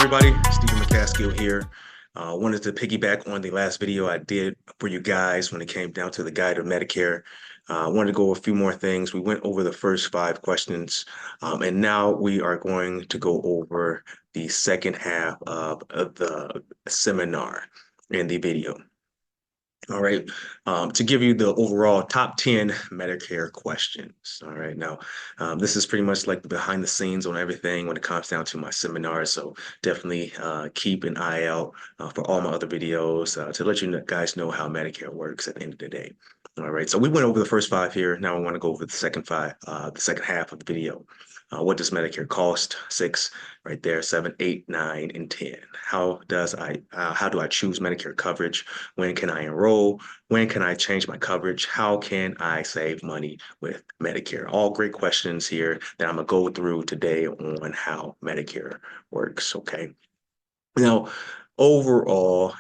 everybody, Stephen McCaskill here. Wanted to piggyback on the last video I did for you guys when it came down to the guide of Medicare. Wanted to go over a few more things. We went over the first 5 questions, and now we are going to go over the second half of the seminar in the video. All right. To give you the overall top 10 Medicare questions. All right. Now, this is pretty much like the behind the scenes on everything when it comes down to my seminars. So definitely keep an eye out for all my other videos to let you guys know how Medicare works at the end of the day. All right. So we went over the first 5 here. Now I want to go over the second 5, the second half of the video. What does Medicare cost? 6 right there, 7, 8, 9, and 10. How do I choose Medicare coverage? When can I enroll? When can I change my coverage? How can I save money with Medicare? All great questions here that I'm gonna go through today on how Medicare works, okay? Now, overall,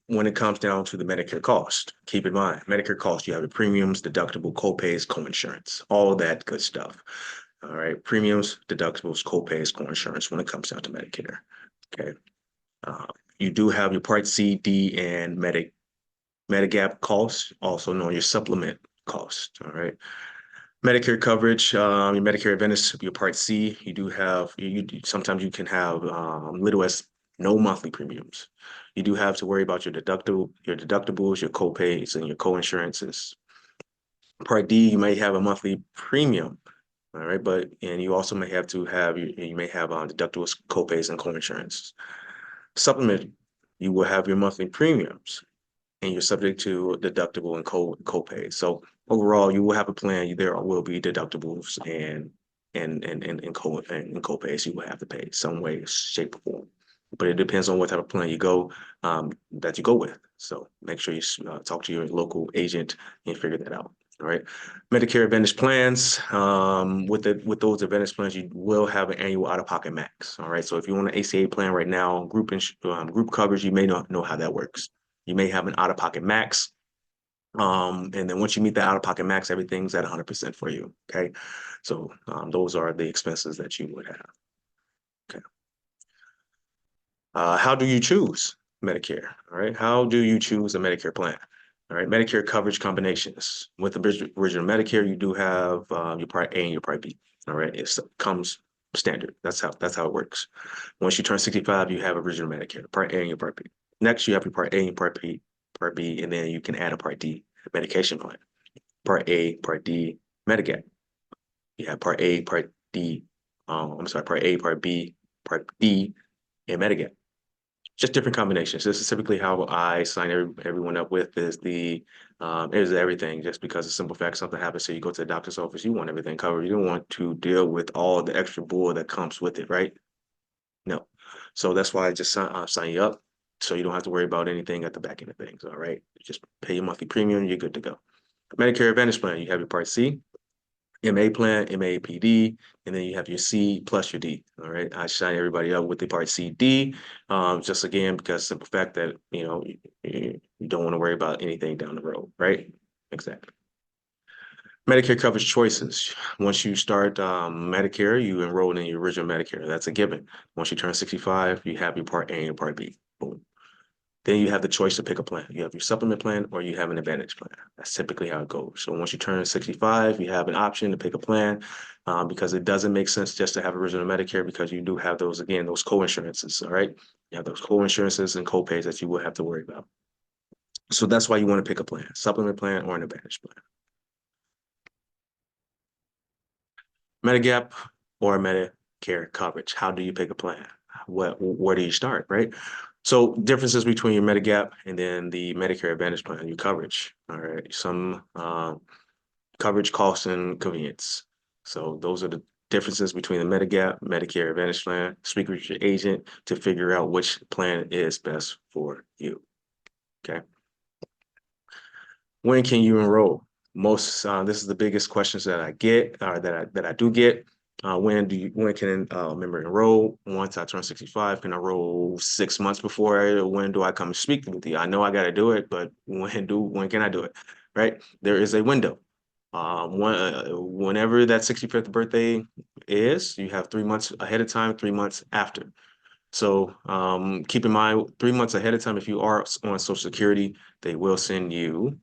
when it comes down to the Medicare cost, keep in mind, Medicare cost, you have the premiums, deductible, copays, coinsurance, all that good stuff. All right, premiums, deductibles, copays, coinsurance when it comes down to Medicare, okay? You do have your Part C, D, and Medigap costs, also known as your supplement cost, all right? Medicare coverage, your Medicare Advantage, your Part C, you do have, sometimes you can have little as no monthly premiums. You do have to worry about your deductibles, your copays, and your coinsurances. Part D, you may have a monthly premium, all right, and you also may have to have, you may have deductibles, copays, and coinsurance. Supplement, you will have your monthly premiums, and you're subject to deductible and copay. So overall, you will have a plan. There will be deductibles and copays you will have to pay some way, shape, or form. But it depends on what type of plan you go that you go with. So make sure you talk to your local agent and figure that out. All right. Medicare Advantage plans. With those Advantage plans, you will have an annual out-of-pocket max. All right. So if you want an ACA plan right now, group coverage, you may not know how that works. You may have an out-of-pocket max. And then once you meet the out-of-pocket max, everything's at 100% for you. Okay. So those are the expenses that you would have. Okay. How do you choose Medicare? All right. How do you choose a Medicare plan? All right. Medicare coverage combinations. With the original Medicare, you do have your Part A and your Part B. All right. It comes standard. That's how it works. Once you turn 65, you have original Medicare, Part A and your Part B. Next, you have your Part A and Part B, and then you can add a Part D medication plan. Part A, Part D, Medigap. You have Part A, Part D, Part A, Part B, Part D, and Medigap. Just different combinations. This is typically how I sign everyone up with is everything. Just because of simple fact, something happens, so you go to the doctor's office, you want everything covered. You don't want to deal with all the extra bull that comes with it, right? No. So that's why I just sign you up, so you don't have to worry about anything at the back end of things. All right, just pay your monthly premium, you're good to go. Medicare Advantage plan, you have your Part C, MA plan, MAPD, and then you have your C plus your D. All right, I sign everybody up with the Part C, D, just again because simple fact that you don't want to worry about anything down the road, right? Exactly. Medicare coverage choices. Once you start Medicare, you enroll in your original Medicare. That's a given. Once you turn 65, you have your Part A and your Part B. Boom. Then you have the choice to pick a plan. You have your supplement plan or you have an Advantage plan. That's typically how it goes. So once you turn 65, you have an option to pick a plan because it doesn't make sense just to have original Medicare because you do have those, again, those co-insurances, all right? You have those co-insurances and co-pays that you will have to worry about. So that's why you want to pick a plan, supplement plan or an Advantage plan. Medigap or Medicare coverage. How do you pick a plan? Where do you start, right? So differences between your Medigap and then the Medicare Advantage plan, your coverage. All right, some coverage, cost, and convenience. So those are the differences between the Medigap, Medicare Advantage plan. Speak with your agent to figure out which plan is best for you. Okay. When can you enroll? This is the biggest questions that I get, that I do get. When can a member enroll? Once I turn 65, can I enroll 6 months before? When do I come speak with you? I know I got to do it, but when can I do it? Right? There is a window. Whenever that 65th birthday is, you have 3 months ahead of time, 3 months after. So keep in mind, 3 months ahead of time, if you are on Social Security, they will send you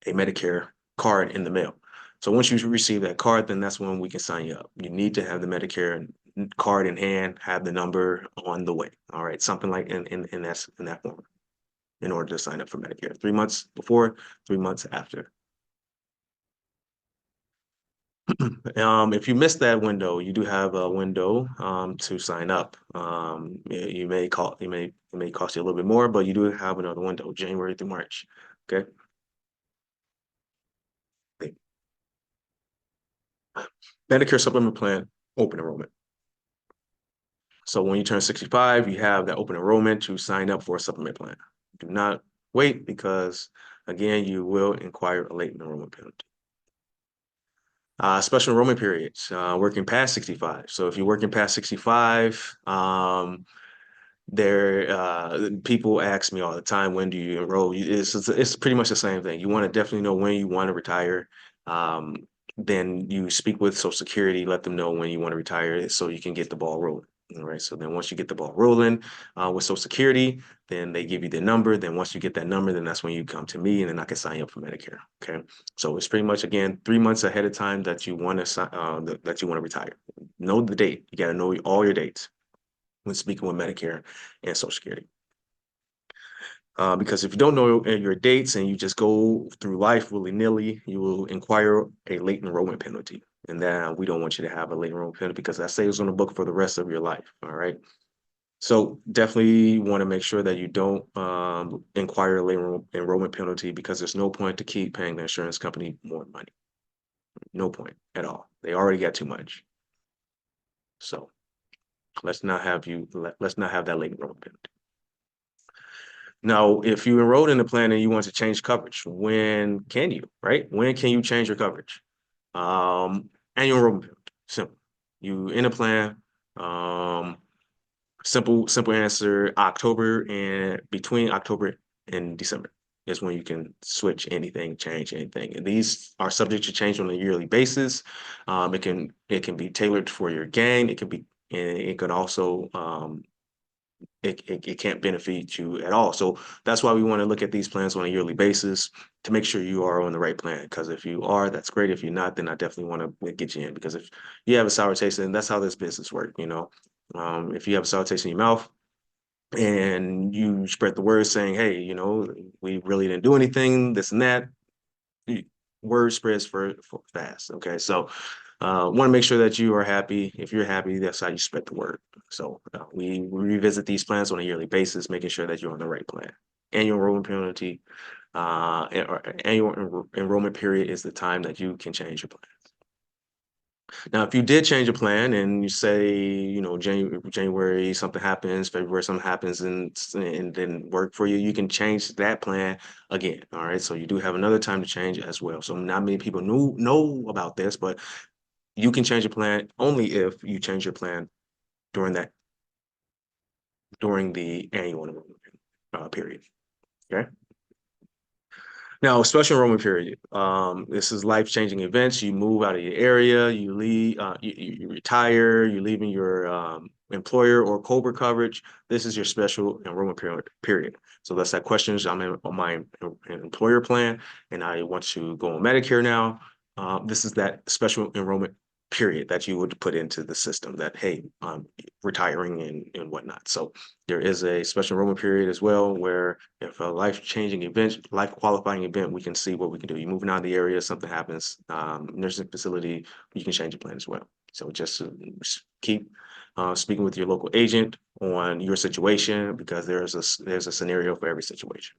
a Medicare card in the mail. So once you receive that card, then that's when we can sign you up. You need to have the Medicare card in hand, have the number on the way. All right, something like in that form in order to sign up for Medicare. 3 months before, 3 months after. If you missed that window, you do have a window to sign up. It may cost you a little bit more, but you do have another window, January through March. Okay. Medicare supplement plan, open enrollment. So when you turn 65, you have that open enrollment to sign up for a supplement plan. Do not wait because, again, you will inquire a late enrollment penalty. Special enrollment periods, working past 65. So if you're working past 65, people ask me all the time, when do you enroll? It's pretty much the same thing. You want to definitely know when you want to retire. Um, then you speak with Social Security, let them know when you want to retire so you can get the ball rolling. All right. So then once you get the ball rolling with Social Security, then they give you the number. Then once you get that number, then that's when you come to me and then I can sign you up for Medicare. Okay. So it's pretty much, again, 3 months ahead of time that you want to retire. Know the date. You got to know all your dates when speaking with Medicare and Social Security. Because if you don't know your dates and you just go through life willy-nilly, you will inquire a late enrollment penalty. And then we don't want you to have a late enrollment penalty because that stays on the book for the rest of your life. All right. So definitely want to make sure that you don't inquire a late enrollment penalty because there's no point to keep paying the insurance company more money. No point at all. They already got too much. So let's not have that late enrollment penalty. Now, if you enrolled in the plan and you want to change coverage, when can you, right? When can you change your coverage? Annual enrollment period. Simple. You in a plan. Simple answer. October, and between October and December is when you can switch anything, change anything. And these are subject to change on a yearly basis. It can be tailored for your gain. It could also it can't benefit you at all. So that's why we want to look at these plans on a yearly basis to make sure you are on the right plan. Because if you are, that's great. If you're not, then I definitely want to get you in. Because if you have a sour taste, and that's how this business works, if you have a sour taste in your mouth and you spread the word saying, hey, we really didn't do anything, this and that, word spreads for fast. Okay, so want to make sure that you are happy. If you're happy, that's how you spread the word. So we revisit these plans on a yearly basis, making sure that you're on the right plan. Annual enrollment penalty, or annual enrollment period is the time that you can change your plan. Now, if you did change a plan and you say, January something happens, February something happens, and didn't work for you, you can change that plan again. All right. So you do have another time to change as well. So not many people know about this, but you can change your plan only if you change your plan during the annual enrollment period. Okay. Now, special enrollment period. This is life-changing events. You move out of your area, you leave, you retire, you're leaving your employer or COBRA coverage. This is your special enrollment period. So that's that questions. I'm on my employer plan, and I want to go on Medicare now. This is that special enrollment period that you would put into the system that, hey, I'm retiring and whatnot. So there is a special enrollment period as well, where if a life-changing event, life-qualifying event, we can see what we can do. You're moving out of the area, something happens, nursing facility, you can change your plan as well. So just keep speaking with your local agent on your situation because there's a scenario for every situation.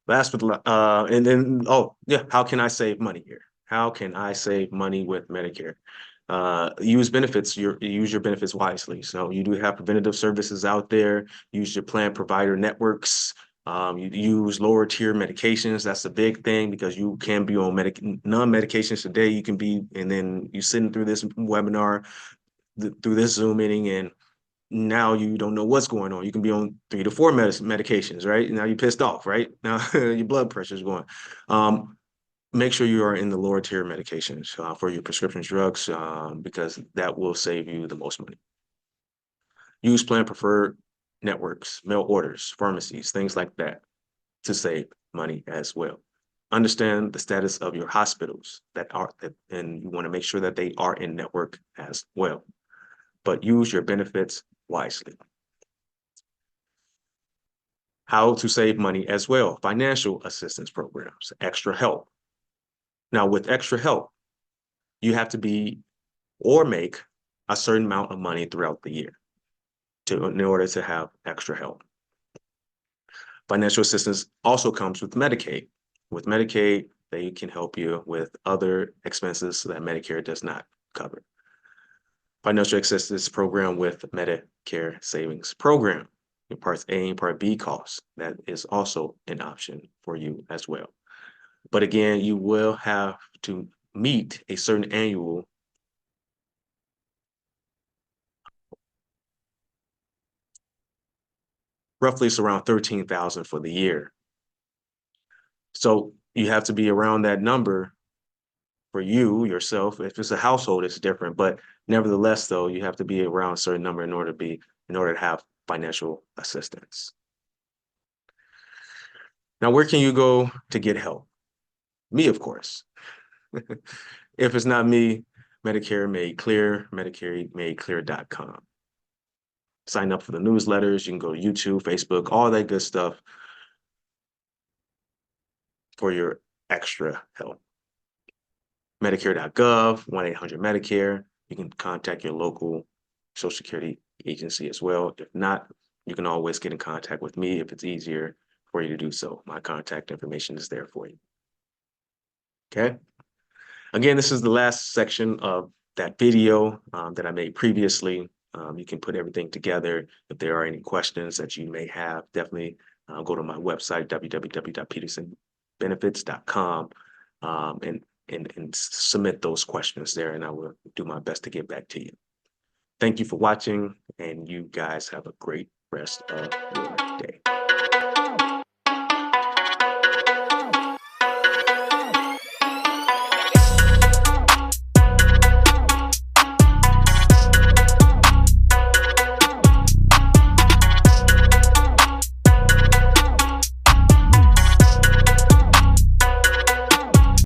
Last but and then, oh yeah, how can I save money here? How can I save money with Medicare? Use your benefits wisely. So you do have preventative services out there. Use your plan provider networks. You use lower tier medications. That's a big thing because you can be on non-medications today. You can be, and then you sitting through this webinar, through this Zoom meeting, and now you don't know what's going on. You can be on 3 to 4 medications, right? Now you're pissed off, right? Now your blood pressure is going. Make sure you are in the lower tier medications for your prescription drugs because that will save you the most money. Use plan preferred networks, mail orders, pharmacies, things like that to save money as well. Understand the status of your hospitals and you want to make sure that they are in network as well. But use your benefits wisely. How to save money as well. Financial assistance programs, extra help. Now, with extra help, you have to be or make a certain amount of money throughout the year in order to have extra help. Financial assistance also comes with Medicaid. With Medicaid, they can help you with other expenses that Medicare does not cover. Financial assistance program with Medicare Savings Program. Your Parts A and Part B costs, that is also an option for you as well. But again, you will have to meet a certain annual roughly it's around 13,000 for the year. So you have to be around that number for you, yourself. If it's a household, it's different. But nevertheless, though, you have to be around a certain number in order to have financial assistance. Now, where can you go to get help? Me, of course. If it's not me, Medicare Made Clear, MedicareMadeClear.com. Sign up for the newsletters. You can go to YouTube, Facebook, all that good stuff for your extra help. Medicare.gov, 1-800-Medicare. You can contact your local Social Security agency as well. If not, you can always get in contact with me if it's easier for you to do so. My contact information is there for you. Okay. Again, this is the last section of that video that I made previously. You can put everything together. If there are any questions that you may have, definitely go to my website, www.petersonbenefits.com, and submit those questions there, and I will do my best to get back to you. Thank you for watching, and you guys have a great rest of your